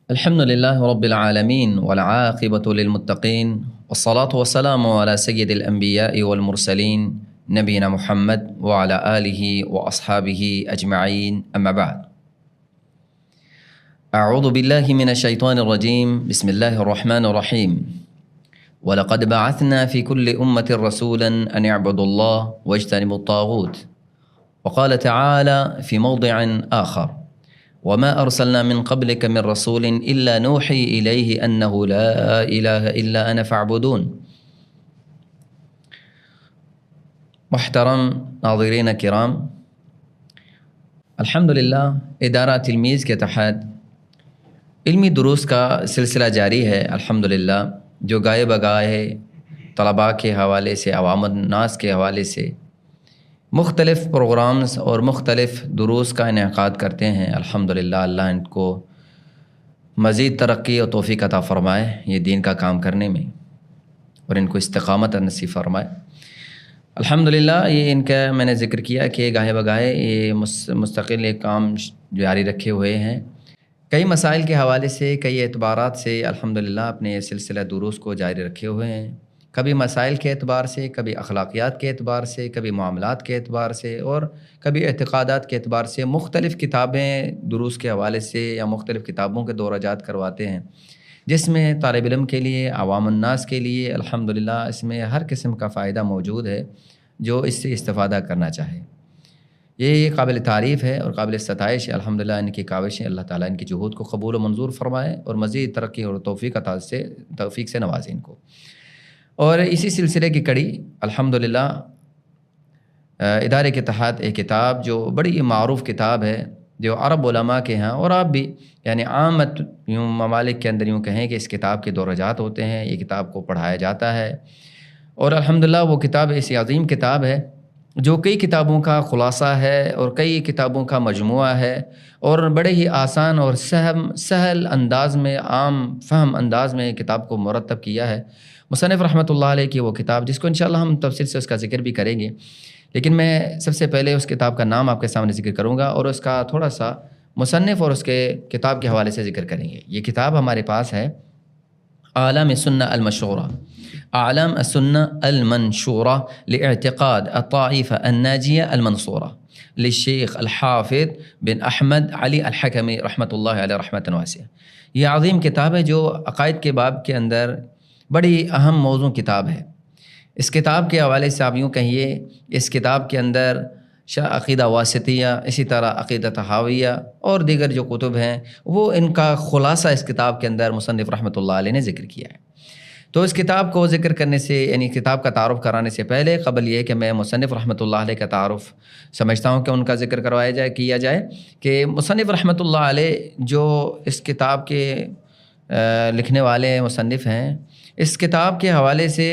الحمد لله رب العالمين والعاقبة للمتقين والصلاة والسلام على سيد الأنبياء والمرسلين نبينا محمد وعلى آله وأصحابه أجمعين أما بعد. أعوذ بالله من الشيطان الرجيم. بسم الله الرحمن الرحيم. ولقد بعثنا في كل أمة رسولا أن اعبدوا الله واجتنبوا الطاغوت. وقال تعالى في موضع آخر: وما أرسلنا من قبلك من رسول إلا نوحي إليه أنه لا إله إلا أنا فاعبدون. محترم ناظرین کرام، الحمدللہ ادارہ تلمیذ کے تحت علمی دروس کا سلسلہ جاری ہے الحمدللہ، جو گائے بگائے طلباء کے حوالے سے، عوام الناس کے حوالے سے مختلف پروگرامز اور مختلف دروس کا انعقاد کرتے ہیں۔ الحمدللہ اللہ ان کو مزید ترقی اور توفیق عطا فرمائے یہ دین کا کام کرنے میں، اور ان کو استقامت نصیب فرمائے۔ الحمدللہ یہ ان کا میں نے ذکر کیا کہ گاہے بگاہے یہ مستقل ایک کام جاری رکھے ہوئے ہیں، کئی مسائل کے حوالے سے، کئی اعتبارات سے الحمدللہ اپنے یہ سلسلہ دروس کو جاری رکھے ہوئے ہیں، کبھی مسائل کے اعتبار سے، کبھی اخلاقیات کے اعتبار سے، کبھی معاملات کے اعتبار سے، اور کبھی اعتقادات کے اعتبار سے مختلف کتابیں دروس کے حوالے سے یا مختلف کتابوں کے دورجات کرواتے ہیں، جس میں طالب علم کے لیے، عوام الناس کے لیے الحمدللہ اس میں ہر قسم کا فائدہ موجود ہے جو اس سے استفادہ کرنا چاہے۔ یہ قابل تعریف ہے اور قابل ستائش ہے الحمدللہ ان کی کاوشیں، اللہ تعالیٰ ان کی جہود کو قبول و منظور فرمائے اور مزید ترقی اور توفیق سے نوازے ان کو۔ اور اسی سلسلے کی کڑی الحمدللہ ادارے کے تحت ایک کتاب جو بڑی معروف کتاب ہے، جو عرب علماء کے ہیں اور آپ بھی یعنی عامت یوں ممالک کے اندر یوں کہیں کہ اس کتاب کے دورجات ہوتے ہیں، یہ کتاب کو پڑھایا جاتا ہے، اور الحمدللہ وہ کتاب ایسی عظیم کتاب ہے جو کئی کتابوں کا خلاصہ ہے اور کئی کتابوں کا مجموعہ ہے، اور بڑے ہی آسان اور سہل انداز میں، عام فہم انداز میں کتاب کو مرتب کیا ہے مصنف رحمۃ اللہ علیہ کی وہ کتاب، جس کو انشاءاللہ ہم تفصیل سے اس کا ذکر بھی کریں گے، لیکن میں سب سے پہلے اس کتاب کا نام آپ کے سامنے ذکر کروں گا اور اس کا تھوڑا سا مصنف اور اس کے کتاب کے حوالے سے ذکر کریں گے۔ یہ کتاب ہمارے پاس ہے اعلام السنہ المشہورہ، اعلام السنہ المنشورہ لاعتقاد الطائفہ الناجیہ المنصورہ للشیخ الحافظ بن احمد علی الحکمی رحمۃ اللہ علیہ رحمۃ واسعہ۔ یہ عظیم کتاب ہے جو عقائد کے باب کے اندر بڑی اہم موضوع کتاب ہے۔ اس کتاب کے حوالے سے آپ یوں کہیے، اس کتاب کے اندر عقیدہ واسطیہ، اسی طرح عقیدہ طحاویہ اور دیگر جو کتب ہیں وہ ان کا خلاصہ اس کتاب کے اندر مصنف رحمۃ اللہ علیہ نے ذکر کیا ہے۔ تو اس کتاب کو ذکر کرنے سے، یعنی کتاب کا تعارف کرانے سے پہلے، قبل یہ کہ میں مصنف رحمۃ اللہ علیہ کا تعارف سمجھتا ہوں کہ ان کا ذکر کیا جائے کہ مصنف رحمۃ اللہ علیہ جو اس کتاب کے لکھنے والے مصنف ہیں، اس کتاب کے حوالے سے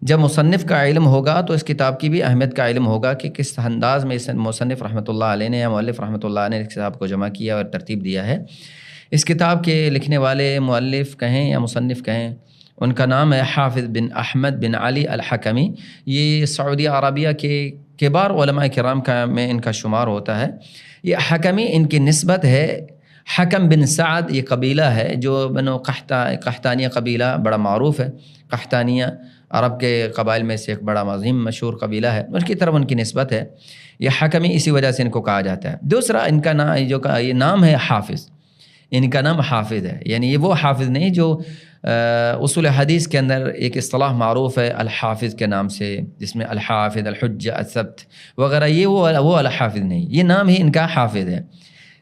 جب مصنف کا علم ہوگا تو اس کتاب کی بھی اہمیت کا علم ہوگا کہ کس انداز میں مصنف رحمۃ اللہ علیہ نے یا مؤلف رحمۃ اللہ علیہ نے اس کتاب کو جمع کیا اور ترتیب دیا ہے۔ اس کتاب کے لکھنے والے مؤلف کہیں یا مصنف کہیں، ان کا نام ہے حافظ بن احمد بن علی الحکمی۔ یہ سعودی عربیہ کے کبار علماء کرام کا میں ان کا شمار ہوتا ہے۔ یہ حکمی ان کی نسبت ہے حکم بن سعد، یہ قبیلہ ہے جو بنو قحطانیہ قبیلہ بڑا معروف ہے۔ قحطانیہ عرب کے قبائل میں سے ایک بڑا عظیم مشہور قبیلہ ہے، ان کی طرف ان کی نسبت ہے۔ یہ حکمی اسی وجہ سے ان کو کہا جاتا ہے۔ دوسرا ان کا نام یہ نام ہے حافظ، ان کا نام حافظ ہے، یعنی یہ وہ حافظ نہیں جو اصول حدیث کے اندر ایک اصطلاح معروف ہے الحافظ کے نام سے، جس میں الحافظ، الحجہ، الثبت وغیرہ، یہ وہ الحافظ نہیں، یہ نام ہی ان کا حافظ ہے۔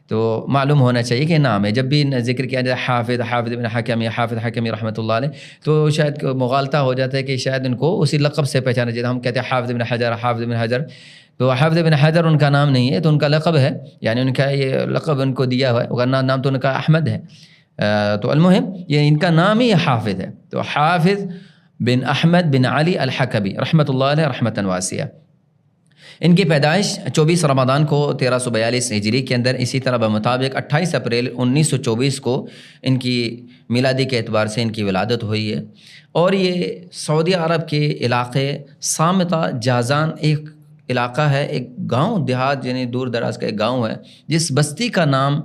تو معلوم ہونا چاہیے کہ نام ہے، جب بھی ذکر کیا جائے حافظ بن حکمی، حافظ حکمی رحمۃ اللہ علیہ، تو شاید مغالطہ ہو جاتا ہے کہ شاید ان کو اسی لقب سے پہچانا چاہیے۔ ہم کہتے ہیں حافظ بن حجر، حافظ بن حجر، تو حافظ بن حجر ان کا نام نہیں ہے، تو ان کا لقب ہے، یعنی ان کا یہ لقب ان کو دیا ہوا ہے، ورنہ نام تو ان کا احمد ہے۔ تو المہم یہ ان کا نام ہی حافظ ہے۔ تو حافظ بن احمد بن علی الحکمی رحمۃ اللہ علیہ رحمۃ واسعہ۔ ان کی پیدائش 24 رمضان کو 1342 ہجری کے اندر، اسی طرح بمطابق 28 اپریل 1924 کو ان کی میلادی کے اعتبار سے ان کی ولادت ہوئی ہے، اور یہ سعودی عرب کے علاقے صامتہ جازان ایک علاقہ ہے، ایک گاؤں دیہات یعنی دور دراز کا ایک گاؤں ہے جس بستی کا نام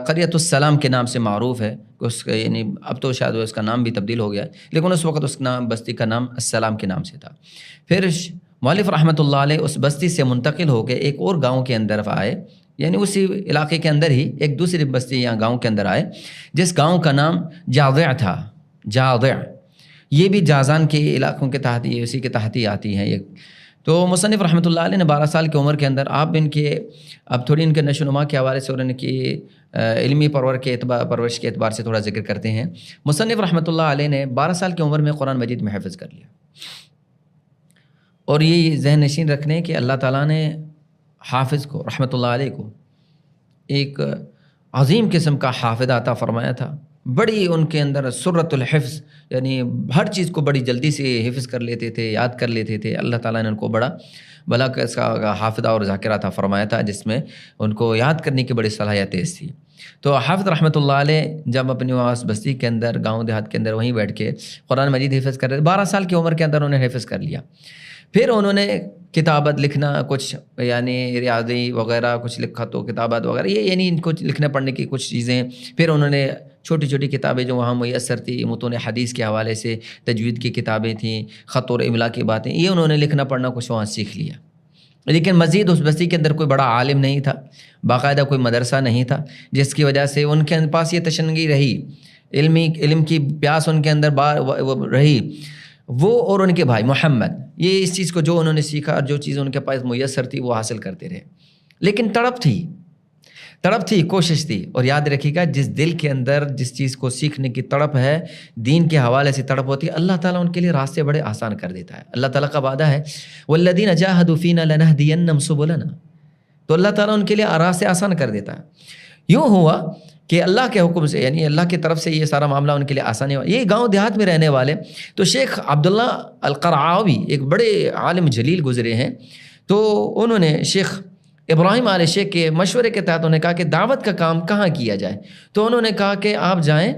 قریۃ السلام کے نام سے معروف ہے. اس کا یعنی اب تو شاید اس کا نام بھی تبدیل ہو گیا ہے، لیکن اس وقت اس نام بستی کا نام السلام کے نام سے تھا. پھر مؤلف رحمۃ اللہ علیہ اس بستی سے منتقل ہو کے ایک اور گاؤں کے اندر آئے، یعنی اسی علاقے کے اندر ہی ایک دوسری بستی یا گاؤں کے اندر آئے جس گاؤں کا نام جاذع تھا. جاذع یہ بھی جازان کے علاقوں کے تحت، یہ اسی کے تحت ہی آتی ہیں. یہ تو مصنف رحمۃ اللہ علیہ نے 12 سال کی عمر کے اندر آپ ان کے اب تھوڑی ان کے نشو و نما کے حوالے سے اور ان کی علمی پرورش کے اعتبار سے تھوڑا ذکر کرتے ہیں. مصنف رحمۃ اللہ علیہ نے 12 سال کی عمر میں قرآن مجید میں حفظ کر لیا. اور یہ ذہن نشین رکھنے کہ اللہ تعالیٰ نے حافظ کو رحمۃ اللہ علیہ کو ایک عظیم قسم کا حافظ عطا فرمایا تھا. بڑی ان کے اندر سرۃ الحفظ، یعنی ہر چیز کو بڑی جلدی سے حفظ کر لیتے تھے، یاد کر لیتے تھے. اللہ تعالیٰ نے ان کو بڑا بھلا کا حافظہ اور ذاکرہ عطا فرمایا تھا جس میں ان کو یاد کرنے کی بڑی صلاحیت تیز تھی. تو حافظ رحمۃ اللہ علیہ جب اپنی واس بستی کے اندر گاؤں دیہات کے اندر وہیں بیٹھ کے قرآن مجید حفظ کر رہے تھے. 12 سال کی عمر کے اندر انہوں نے حفظ کر لیا. پھر انہوں نے کتابت لکھنا کچھ، یعنی ریاضی وغیرہ کچھ لکھا تو کتابت وغیرہ یہ یعنی ان کو لکھنے پڑھنے کی کچھ چیزیں. پھر انہوں نے چھوٹی چھوٹی کتابیں جو وہاں میسر تھی، متون حدیث کے حوالے سے تجوید کی کتابیں تھیں، خط اور املا کی باتیں، یہ انہوں نے لکھنا پڑھنا کچھ وہاں سیکھ لیا. لیکن مزید اس بستی کے اندر کوئی بڑا عالم نہیں تھا، باقاعدہ کوئی مدرسہ نہیں تھا، جس کی وجہ سے ان کے پاس یہ تشنگی رہی، علم کی پیاس ان کے اندر رہی. وہ اور ان کے بھائی محمد یہ اس چیز کو جو انہوں نے سیکھا اور جو چیز ان کے پاس میسر تھی وہ حاصل کرتے رہے. لیکن تڑپ تھی، کوشش تھی. اور یاد رکھیے گا جس دل کے اندر جس چیز کو سیکھنے کی تڑپ ہے، دین کے حوالے سے تڑپ ہوتی ہے، اللہ تعالیٰ ان کے لیے راستے بڑے آسان کر دیتا ہے. اللہ تعالیٰ کا وعدہ ہے والذین جاہدوا فینا لنہدینہم سبلنا، تو اللہ تعالیٰ ان کے لیے راستے آسان کر دیتا ہے. یوں ہوا کہ اللہ کے حکم سے، یعنی اللہ کی طرف سے یہ سارا معاملہ ان کے لیے آسانی ہوا. یہ گاؤں دیہات میں رہنے والے تو شیخ عبداللہ القرعاوی ایک بڑے عالم جلیل گزرے ہیں. تو انہوں نے شیخ ابراہیم آل شیخ کے مشورے کے تحت انہوں نے کہا کہ دعوت کا کام کہاں کیا جائے. تو انہوں نے کہا کہ آپ جائیں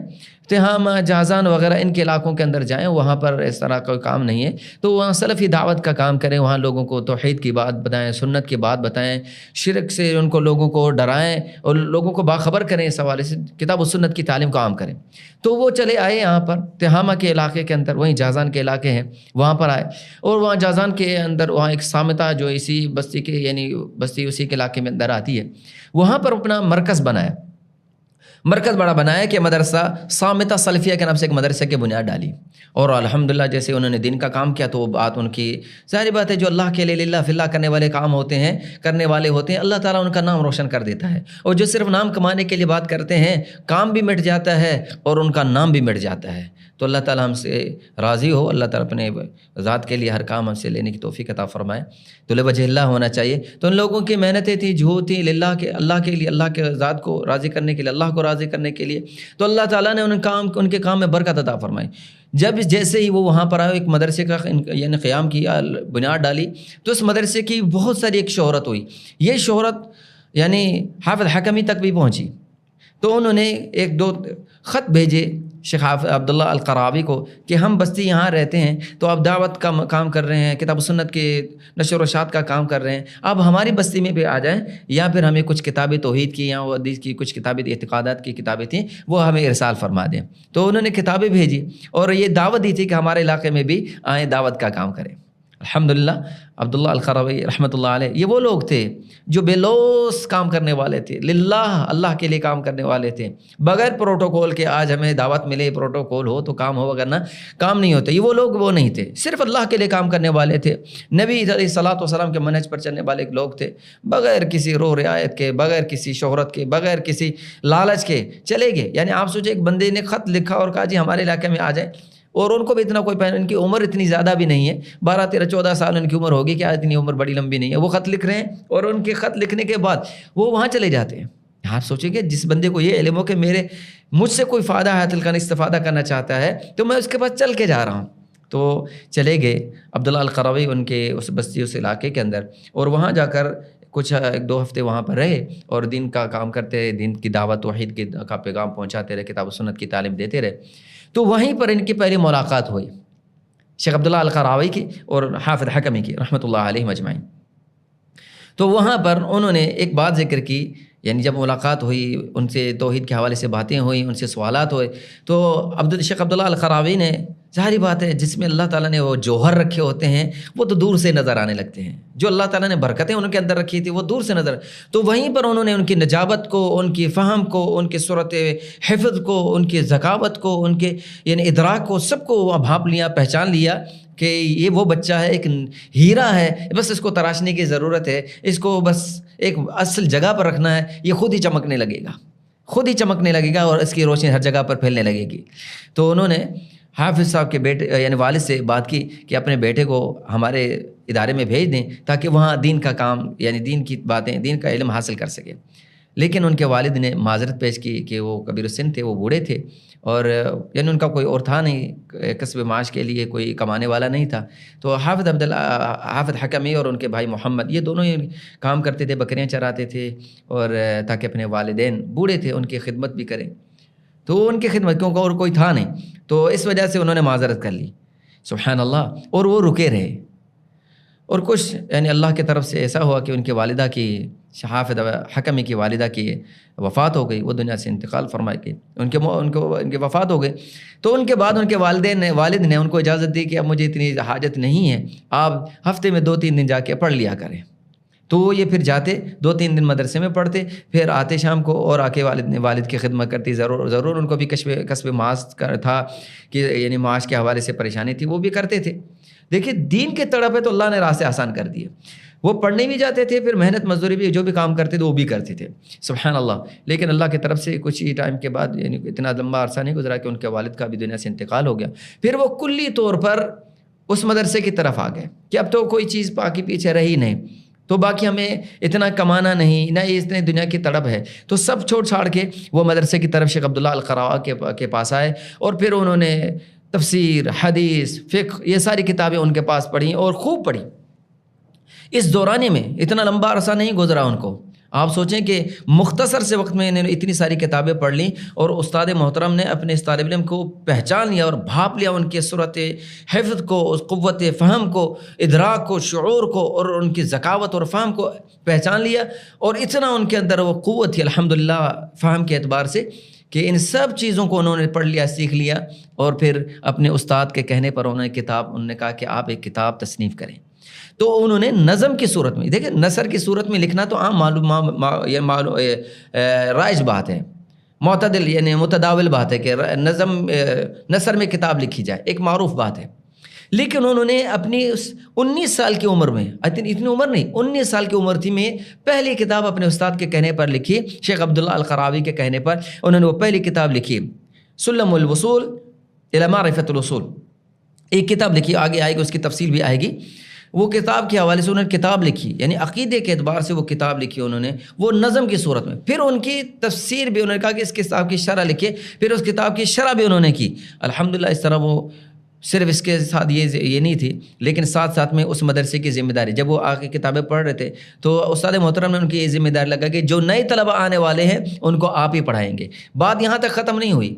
تہامہ، جازان وغیرہ ان کے علاقوں کے اندر جائیں، وہاں پر اس طرح کوئی کام نہیں ہے، تو وہاں سلفی دعوت کا کام کریں، وہاں لوگوں کو توحید کی بات بتائیں، سنت کی بات بتائیں، شرک سے ان کو لوگوں کو ڈرائیں اور لوگوں کو باخبر کریں، اس حوالے سے کتاب و سنت کی تعلیم کو عام کریں. تو وہ چلے آئے یہاں پر تہامہ کے علاقے کے اندر، وہیں جازان کے علاقے ہیں وہاں پر آئے. اور وہاں جازان کے اندر وہاں ایک صامتہ جو اسی بستی کے یعنی بستی اسی کے علاقے میں اندر آتی ہے، وہاں پر اپنا مرکز بڑا بنایا کہ مدرسہ صامتہ سلفیہ کے نام سے ایک مدرسے کی بنیاد ڈالی. اور الحمدللہ جیسے انہوں نے دین کا کام کیا تو وہ بات ان کی ظاہر بات ہے، جو اللہ کے لیے للہ فی اللہ کرنے والے کام ہوتے ہیں، کرنے والے ہوتے ہیں، اللہ تعالیٰ ان کا نام روشن کر دیتا ہے. اور جو صرف نام کمانے کے لیے بات کرتے ہیں، کام بھی مٹ جاتا ہے اور ان کا نام بھی مٹ جاتا ہے. تو اللہ تعالیٰ ہم سے راضی ہو، اللہ تعالیٰ اپنے ذات کے لیے ہر کام ہم سے لینے کی توفیق عطا فرمائے. تو لوجہ اللہ ہونا چاہیے. تو ان لوگوں کی محنتیں تھیں، جھوٹ تھیں، للہ کے اللہ کے لیے، اللہ کے ذات کو راضی کرنے کے لیے، اللہ کو راضی کرنے کے لیے. تو اللہ تعالیٰ نے ان کے کام میں برکت عطا فرمائی. جب جیسے ہی وہ وہاں پر آئے، ایک مدرسے کا یعنی قیام کیا، بنیاد ڈالی، تو اس مدرسے کی بہت ساری ایک شہرت ہوئی. یہ شہرت یعنی حافظ حکمی تک بھی پہنچی. تو انہوں نے ایک دو خط بھیجے شیخ عبداللہ القرعاوی کو کہ ہم بستی یہاں رہتے ہیں، تو آپ دعوت کا کام کر رہے ہیں، کتاب و سنت کے نشر و اشاعت کا کام کر رہے ہیں، آپ ہماری بستی میں بھی آ جائیں، یا پھر ہمیں کچھ کتابیں توحید کی یا حدیث کی کچھ کتابیں اعتقادات کی کتابیں تھیں وہ ہمیں ارسال فرما دیں. تو انہوں نے کتابیں بھیجی اور یہ دعوت دی تھی کہ ہمارے علاقے میں بھی آئیں، دعوت کا کام کریں. الحمدللہ عبداللہ القرعاوی رحمۃ اللہ علیہ یہ وہ لوگ تھے جو بے لوث کام کرنے والے تھے، للہ اللہ کے لیے کام کرنے والے تھے، بغیر پروٹوکول کے. آج ہمیں دعوت ملے، پروٹوکول ہو تو کام ہو، وغیرہ کام نہیں ہوتا. یہ وہ لوگ وہ نہیں تھے، صرف اللہ کے لیے کام کرنے والے تھے، نبی علیہ الصلوۃ والسلام کے منہج پر چلنے والے لوگ تھے، بغیر کسی روح رعایت کے، بغیر کسی شہرت کے، بغیر کسی لالچ کے چلے گئے. یعنی آپ سوچیں ایک بندے نے خط لکھا اور کہا جی ہمارے علاقے میں آ جائیں، اور ان کو بھی اتنا کوئی ان کی عمر اتنی زیادہ بھی نہیں ہے، 12 13 14 سال ان کی عمر ہوگی، کیا اتنی عمر بڑی لمبی نہیں ہے. وہ خط لکھ رہے ہیں اور ان کے خط لکھنے کے بعد وہ وہاں چلے جاتے ہیں. آپ سوچیں کہ جس بندے کو یہ علم ہو کہ مجھ سے کوئی فائدہ حاصل کرنا، استفادہ کرنا چاہتا ہے تو میں اس کے پاس چل کے جا رہا ہوں. تو چلے گئے عبداللہ القرعاوی ان کے اس بستی اس علاقے کے اندر، اور وہاں جا کر کچھ 1-2 ہفتے وہاں پر رہے اور دین کا کام کرتے رہے، دین کی دعوت توحید کا پیغام پہنچاتے رہے، کتاب و سنت کی تعلیم دیتے رہے. تو وہیں پر ان کی پہلی ملاقات ہوئی شیخ عبداللہ القرعاوی کی اور حافظ حکمی کی رحمۃ اللہ علیہ مجمعین. تو وہاں پر انہوں نے ایک بات ذکر کی، یعنی جب ملاقات ہوئی ان سے، توحید کے حوالے سے باتیں ہوئیں، ان سے سوالات ہوئے، تو شیخ عبداللہ القراوی نے، ظاہری بات ہے جس میں اللہ تعالیٰ نے وہ جوہر رکھے ہوتے ہیں وہ تو دور سے نظر آنے لگتے ہیں، جو اللہ تعالیٰ نے برکتیں ان کے اندر رکھی تھی وہ دور سے نظر، تو وہیں پر انہوں نے ان کی نجابت کو، ان کی فہم کو، ان کی صورت حفظ کو، ان کی ذکاوت کو، ان کے یعنی ادراک کو، سب کو بھانپ لیا، پہچان لیا کہ یہ وہ بچہ ہے، ایک ہیرا ہے، بس اس کو تراشنے کی ضرورت ہے، اس کو بس ایک اصل جگہ پر رکھنا ہے، یہ خود ہی چمکنے لگے گا، خود ہی چمکنے لگے گا اور اس کی روشنی ہر جگہ پر پھیلنے لگے گی۔ تو انہوں نے حافظ صاحب کے بیٹے یعنی والد سے بات کی کہ اپنے بیٹے کو ہمارے ادارے میں بھیج دیں تاکہ وہاں دین کا کام یعنی دین کی باتیں، دین کا علم حاصل کر سکے، لیکن ان کے والد نے معذرت پیش کی کہ وہ کبیر السن تھے، وہ بوڑھے تھے، اور یعنی ان کا کوئی اور تھا نہیں، کسب معاش کے لیے کوئی کمانے والا نہیں تھا۔ تو حافظ حکمی اور ان کے بھائی محمد، یہ دونوں ہی کام کرتے تھے، بکریاں چراتے تھے، اور تاکہ اپنے والدین بوڑھے تھے ان کی خدمت بھی کریں، تو ان کی خدمت کیونکہ اور کوئی تھا نہیں، تو اس وجہ سے انہوں نے معذرت کر لی، سبحان اللہ، اور وہ رکے رہے۔ اور کچھ یعنی اللہ کی طرف سے ایسا ہوا کہ ان کی والدہ کی، حافظ حکمی کی والدہ کی وفات ہو گئی، وہ دنیا سے انتقال فرمائے گئی، ان کی وفات ہو گئی۔ تو ان کے بعد ان کے والد نے ان کو اجازت دی کہ اب مجھے اتنی حاجت نہیں ہے، آپ ہفتے میں 2-3 دن جا کے پڑھ لیا کریں۔ تو یہ پھر جاتے 2-3 دن مدرسے میں پڑھتے، پھر آتے شام کو اور آ کے والد کی خدمت کرتی، ضرور ان کو بھی کسب معاش تھا کہ یعنی معاش کے حوالے سے پریشانی تھی، وہ بھی کرتے تھے۔ دیکھیے دین کے تڑپ ہے تو اللہ نے راستے آسان کر دیے، وہ پڑھنے بھی جاتے تھے، پھر محنت مزدوری بھی جو بھی کام کرتے تھے وہ بھی کرتے تھے، سبحان اللہ۔ لیکن اللہ کی طرف سے کچھ ہی ٹائم کے بعد، یعنی اتنا لمبا عرصہ نہیں گزرا کہ ان کے والد کا بھی دنیا سے انتقال ہو گیا، پھر وہ کلی طور پر اس مدرسے کی طرف آ گئے کہ اب تو کوئی چیز باقی پیچھے رہی نہیں، تو باقی ہمیں اتنا کمانا نہیں، نہ اتنے دنیا کی تڑپ ہے، تو سب چھوڑ چھاڑ کے وہ مدرسے کی طرف شیخ عبداللہ القراوی کے پاس آئے، اور پھر انہوں نے تفسیر، حدیث، فقہ، یہ ساری کتابیں ان کے پاس پڑھیں اور خوب پڑھیں۔ اس دورانی میں اتنا لمبا عرصہ نہیں گزرا ان کو، آپ سوچیں کہ مختصر سے وقت میں انہوں نے اتنی ساری کتابیں پڑھ لیں، اور استاد محترم نے اپنے اس طالب علم کو پہچان لیا اور بھاپ لیا، ان کے صورت حفظ کو، اس قوت فہم کو، ادراک کو، شعور کو، اور ان کی ذکاوت اور فہم کو پہچان لیا، اور اتنا ان کے اندر وہ قوت تھی الحمدللہ فہم کے اعتبار سے کہ ان سب چیزوں کو انہوں نے پڑھ لیا، سیکھ لیا، اور پھر اپنے استاد کے کہنے پر انہوں نے کہا کہ آپ ایک کتاب تصنیف کریں۔ تو انہوں نے نظم کی صورت میں، دیکھیں نثر کی صورت میں لکھنا تو عام رائج بات ہے، معتدل یعنی متداول بات ہے کہ نثر میں کتاب لکھی جائے، ایک معروف بات ہے، لیکن انہوں نے اپنی اس 19 سال کی عمر میں، اتنی عمر نہیں، 19 سال کی عمر تھی میں پہلی کتاب اپنے استاد کے کہنے پر لکھی، شیخ عبداللہ القراوی کے کہنے پر انہوں نے وہ پہلی کتاب لکھی، سلم الوصول الی معرفۃ الاصول، ایک کتاب لکھی، آگے آئے گی اس کی تفصیل بھی آئے گی۔ وہ کتاب کے حوالے سے انہوں نے کتاب لکھی، یعنی عقیدے کے اعتبار سے وہ کتاب لکھی انہوں نے، وہ نظم کی صورت میں، پھر ان کی تفسیر بھی انہوں نے کہا کہ اس کتاب کی شرح لکھے، پھر اس کتاب کی شرح بھی انہوں نے کی الحمدللہ۔ اس طرح وہ صرف اس کے ساتھ یہ نہیں تھی، لیکن ساتھ ساتھ میں اس مدرسے کی ذمہ داری، جب وہ آگے کتابیں پڑھ رہے تھے تو استاد محترم نے ان کی یہ ذمہ داری لگا کہ جو نئے طلبہ آنے والے ہیں ان کو آپ ہی پڑھائیں گے۔ بات یہاں تک ختم نہیں ہوئی،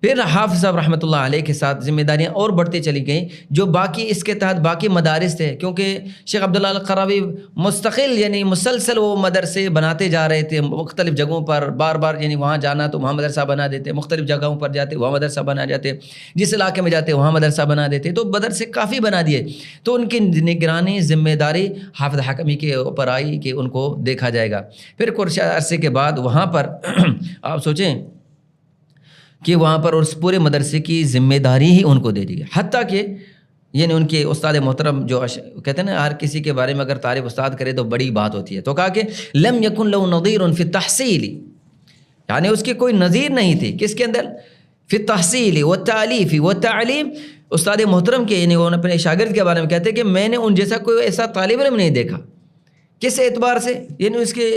پھر حافظ صاحب رحمۃ اللہ علیہ کے ساتھ ذمہ داریاں اور بڑھتی چلی گئیں، جو باقی اس کے تحت باقی مدارس تھے، کیونکہ شیخ عبداللہ القراوی مستقل یعنی مسلسل وہ مدرسے بناتے جا رہے تھے مختلف جگہوں پر، بار بار یعنی وہاں جانا تو وہاں مدرسہ بنا دیتے، مختلف جگہوں پر جاتے وہاں مدرسہ بنا جاتے، جس علاقے میں جاتے وہاں مدرسہ بنا دیتے، تو مدرسے کافی بنا دیے، تو ان کی نگرانی ذمہ داری حافظ حکمی کے اوپر آئی کہ ان کو دیکھا جائے گا۔ پھر کچھ عرصے کے بعد وہاں پر آپ سوچیں کہ وہاں پر اس پورے مدرسے کی ذمہ داری ہی ان کو دے دی گئی، حتیٰ کہ یعنی ان کے استاد محترم جو کہتے ہیں نا ہر کسی کے بارے میں اگر تعریف استاد کرے تو بڑی بات ہوتی ہے، تو کہا کہ لم یکن لہ نظیر فی التحصیل، یعنی اس کی کوئی نظیر نہیں تھی کس کے اندر، فی التحصیل والتالیف والتعلیم۔ استاد محترم کے یعنی وہ اپنے شاگرد کے بارے میں کہتے ہیں کہ میں نے ان جیسا کوئی ایسا طالب علم نہیں دیکھا، کس اعتبار سے، یعنی اس کے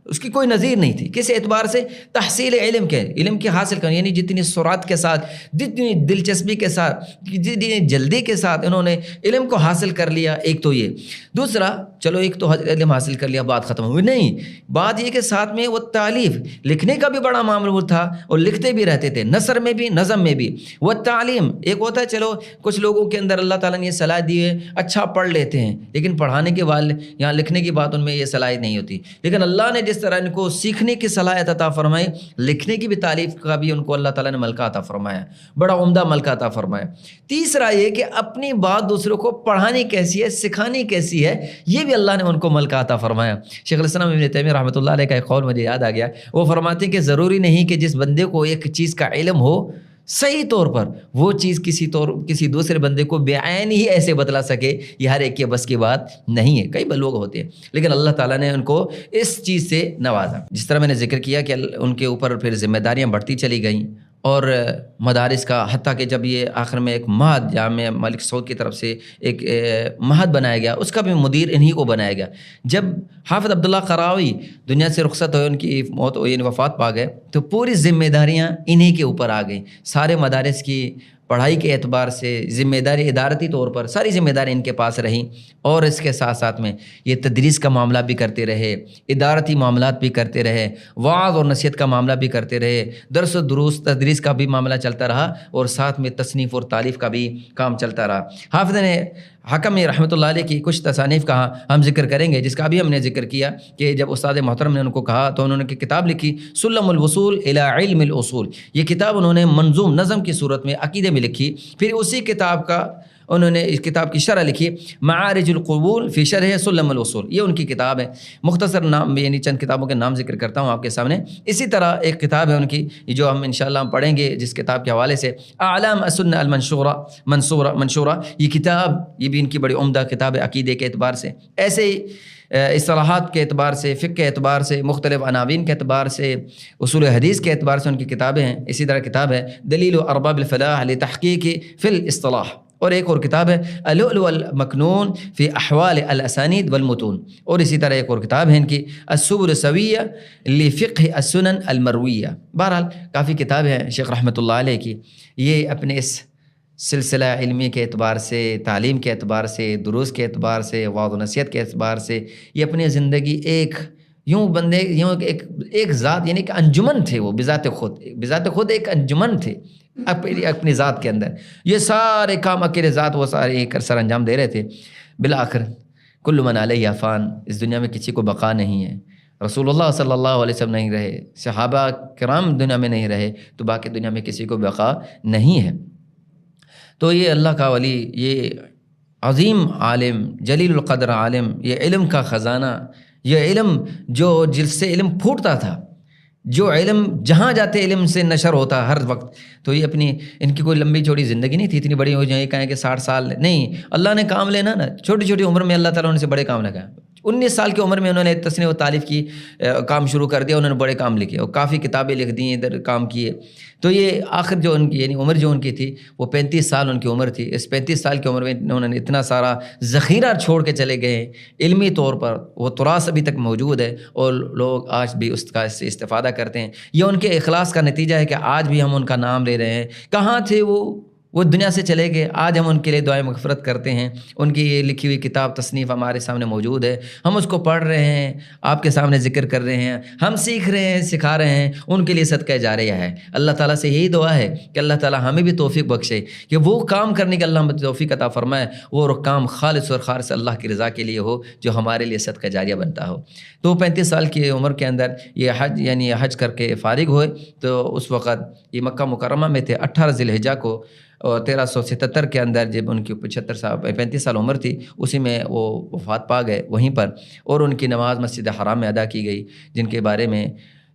اس کی کوئی نظیر نہیں تھی. کس اعتبار سے؟ تحصیل علم کے، علم کی حاصل کرنے، یعنی جتنی سرعت کے ساتھ، جتنی دلچسپی کے ساتھ، جتنی جلدی کے ساتھ انہوں نے علم کو حاصل کر لیا. ایک تو یہ. دوسرا، چلو ایک تو علم حاصل کر لیا، بات ختم ہوئی نہیں. بات یہ کہ ساتھ میں وہ تالیف، لکھنے کا بھی بڑا معمول تھا اور لکھتے بھی رہتے تھے، نثر میں بھی نظم میں بھی. وہ تعلیم، ایک ہوتا ہے چلو کچھ لوگوں کے اندر اللہ تعالیٰ نے یہ صلاحیت دی ہے، اچھا پڑھ لیتے ہیں، لیکن پڑھانے کے بعد یہاں لکھنے کی بات ان میں یہ صلاحیت نہیں ہوتی. لیکن اللہ نے جس طرح ان کو سیکھنے کی صلاحیت عطا فرمائی، لکھنے کی بھی تعریف کا بھی ان کو اللہ تعالیٰ نے ملکہ عطا فرمایا، بڑا عمدہ ملکہ عطا فرمایا. تیسرا یہ کہ اپنی بات دوسروں کو پڑھانی کیسی ہے، سکھانی کیسی ہے، یہ بھی اللہ نے ان کو ملکہ عطا فرمایا. شیخ الاسلام ابن تیمیہ رحمۃ اللہ علیہ کا ایک قول مجھے یاد آ گیا. وہ فرماتے ہیں کہ ضروری نہیں کہ جس بندے کو ایک چیز کا علم ہو صحیح طور پر، وہ چیز کسی دوسرے بندے کو بے عین ہی ایسے بتلا سکے. یہ ہر ایک کے بس کی بات نہیں ہے. کئی لوگ ہوتے ہیں لیکن اللہ تعالیٰ نے ان کو اس چیز سے نوازا. جس طرح میں نے ذکر کیا کہ ان کے اوپر پھر ذمہ داریاں بڑھتی چلی گئیں، اور مدارس کا، حتیٰ کہ جب یہ آخر میں ایک مہد جامعہ ملک سعود کی طرف سے ایک مہد بنایا گیا، اس کا بھی مدیر انہی کو بنایا گیا. جب حافظ عبداللہ قراوی دنیا سے رخصت ہوئے، ان کی موت ہوئی، وفات پا گئے، تو پوری ذمہ داریاں انہی کے اوپر آ گئیں. سارے مدارس کی پڑھائی کے اعتبار سے ذمہ داری، ادارتی طور پر ساری ذمہ داری ان کے پاس رہیں. اور اس کے ساتھ ساتھ میں یہ تدریس کا معاملہ بھی کرتے رہے، ادارتی معاملات بھی کرتے رہے، وعظ اور نصیحت کا معاملہ بھی کرتے رہے، درس و دروس تدریس کا بھی معاملہ چلتا رہا، اور ساتھ میں تصنیف اور تالیف کا بھی کام چلتا رہا. حافظ نے حکم رحمۃ اللہ علیہ کی کچھ تصانیف کا ہم ذکر کریں گے، جس کا بھی ہم نے ذکر کیا کہ جب استاد محترم نے ان کو کہا تو انہوں نے کتاب لکھی سلم الوصول الی علم الاصول. یہ کتاب انہوں نے منظوم نظم کی صورت میں عقیدے میں لکھی. پھر اسی کتاب کا انہوں نے اس کتاب کی شرح لکھی معارج القبول فی شرح سلم الوصول. یہ ان کی کتاب ہے. مختصر نام، یعنی چند کتابوں کے نام ذکر کرتا ہوں آپ کے سامنے. اسی طرح ایک کتاب ہے ان کی جو ہم انشاءاللہ ہم پڑھیں گے، جس کتاب کے حوالے سے اعلام السنہ المنشورہ. یہ کتاب، یہ بھی ان کی بڑی عمدہ کتاب ہے عقیدے کے اعتبار سے. ایسے ہی اصطلاحات کے اعتبار سے، فقہ کے اعتبار سے، مختلف عناوین کے اعتبار سے، اصول حدیث کے اعتبار سے ان کی کتابیں ہیں. اسی طرح کتاب ہے دلیل ارباب الفلاح لتحقیق فی الاصطلاح، اور ایک اور کتاب ہے اللؤلؤ المکنون فی احوال الاسانید والمتون. اور اسی طرح ایک اور کتاب ہے ان کی السبل السویہ لفقہ السنن المرویہ. بہرحال کافی کتابیں ہیں شیخ رحمۃ اللہ علیہ کی. یہ اپنے اس سلسلہ علمی کے اعتبار سے، تعلیم کے اعتبار سے، دروس کے اعتبار سے، وعظ و نصیحت کے اعتبار سے، یہ اپنی زندگی ایک ایک ذات، یعنی کہ انجمن تھے. وہ بذات خود ایک انجمن تھے اپنی ذات کے اندر. یہ سارے کام اکیلے ذات وہ سارے ایک سر انجام دے رہے تھے. بالآخر کل من علیہ فان، اس دنیا میں کسی کو بقا نہیں ہے. رسول اللہ صلی اللہ علیہ وسلم نہیں رہے، صحابہ کرام دنیا میں نہیں رہے، تو باقی دنیا میں کسی کو بقا نہیں ہے. تو یہ اللہ کا ولی، یہ عظیم عالم، جلیل القدر عالم، یہ علم کا خزانہ، یہ علم جس سے علم پھوٹتا تھا، جو علم جہاں جاتے علم سے نشر ہوتا ہر وقت. تو یہ ان کی کوئی لمبی چوڑی زندگی نہیں تھی، اتنی بڑی ہو جائے کہیں کہ 60 سال نہیں. اللہ نے کام لینا نا، چھوٹی چھوٹی عمر میں اللہ تعالیٰ ان سے بڑے کام لگا. 19 سال کی عمر میں انہوں نے تصنیف و تالیف کی کام شروع کر دیا. انہوں نے بڑے کام لکھے اور کافی کتابیں لکھ دی، ادھر کام کیے. تو یہ آخر جو ان کی یعنی عمر جو ان کی تھی وہ 35 سال ان کی عمر تھی. اس 35 سال کی عمر میں انہوں نے اتنا سارا ذخیرہ چھوڑ کے چلے گئے علمی طور پر. وہ تراث ابھی تک موجود ہے اور لوگ آج بھی اس کا استفادہ کرتے ہیں. یہ ان کے اخلاص کا نتیجہ ہے کہ آج بھی ہم ان کا نام لے رہے ہیں. کہاں تھے وہ دنیا سے چلے گئے، آج ہم ان کے لیے دعائیں مغفرت کرتے ہیں. ان کی یہ لکھی ہوئی کتاب تصنیف ہمارے سامنے موجود ہے، ہم اس کو پڑھ رہے ہیں، آپ کے سامنے ذکر کر رہے ہیں، ہم سیکھ رہے ہیں، سکھا رہے ہیں. ان کے لیے صدقہ جاریہ ہے. اللہ تعالیٰ سے یہی دعا ہے کہ اللہ تعالیٰ ہمیں بھی توفیق بخشے کہ وہ کام کرنے کے اللہ توفیق عطا فرمائے، وہ کام خالص اور خالص اللہ کی رضا کے لیے ہو، جو ہمارے لیے صدقہ جاریہ بنتا ہو. تو 35 سال کی عمر کے اندر یہ حج کر کے فارغ ہوئے. تو اس وقت یہ مکہ مکرمہ میں تھے. 18 ذی الحجہ کو اور 1377 کے اندر جب ان کی 35 سال عمر تھی، اسی میں وہ وفات پا گئے وہیں پر. اور ان کی نماز مسجد حرام میں ادا کی گئی،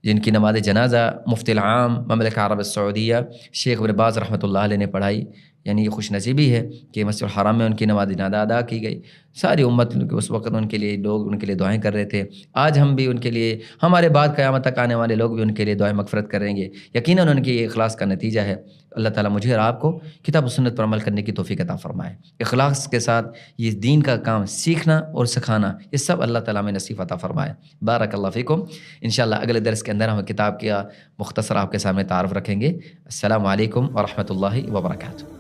جن کی نماز جنازہ مفتی العام مملکہ عرب السعودیہ شیخ ابن باز رحمۃ اللہ علیہ نے پڑھائی. یعنی یہ خوش نصیبی ہے کہ مسجد الحرام میں ان کی نماز جنازہ ادا کی گئی. ساری امت اس وقت ان کے لیے لوگ ان کے لیے دعائیں کر رہے تھے. آج ہم بھی ان کے لیے، ہمارے بعد قیامت تک آنے والے لوگ بھی ان کے لیے دعائیں مغفرت کریں گے. یقیناً ان کے یہ اخلاص کا نتیجہ ہے. اللہ تعالیٰ مجھے اور آپ کو کتاب و سنت پر عمل کرنے کی توفیق عطا فرمائے. اخلاص کے ساتھ یہ دین کا کام سیکھنا اور سکھانا، یہ سب اللہ تعالیٰ میں نصیب عطا فرمائے. بارک اللہ فیکم. انشاءاللہ اگلے درس کے اندر ہم کتاب کا مختصر آپ کے سامنے تعارف رکھیں گے. السلام علیکم ورحمۃ اللہ وبرکاتہ.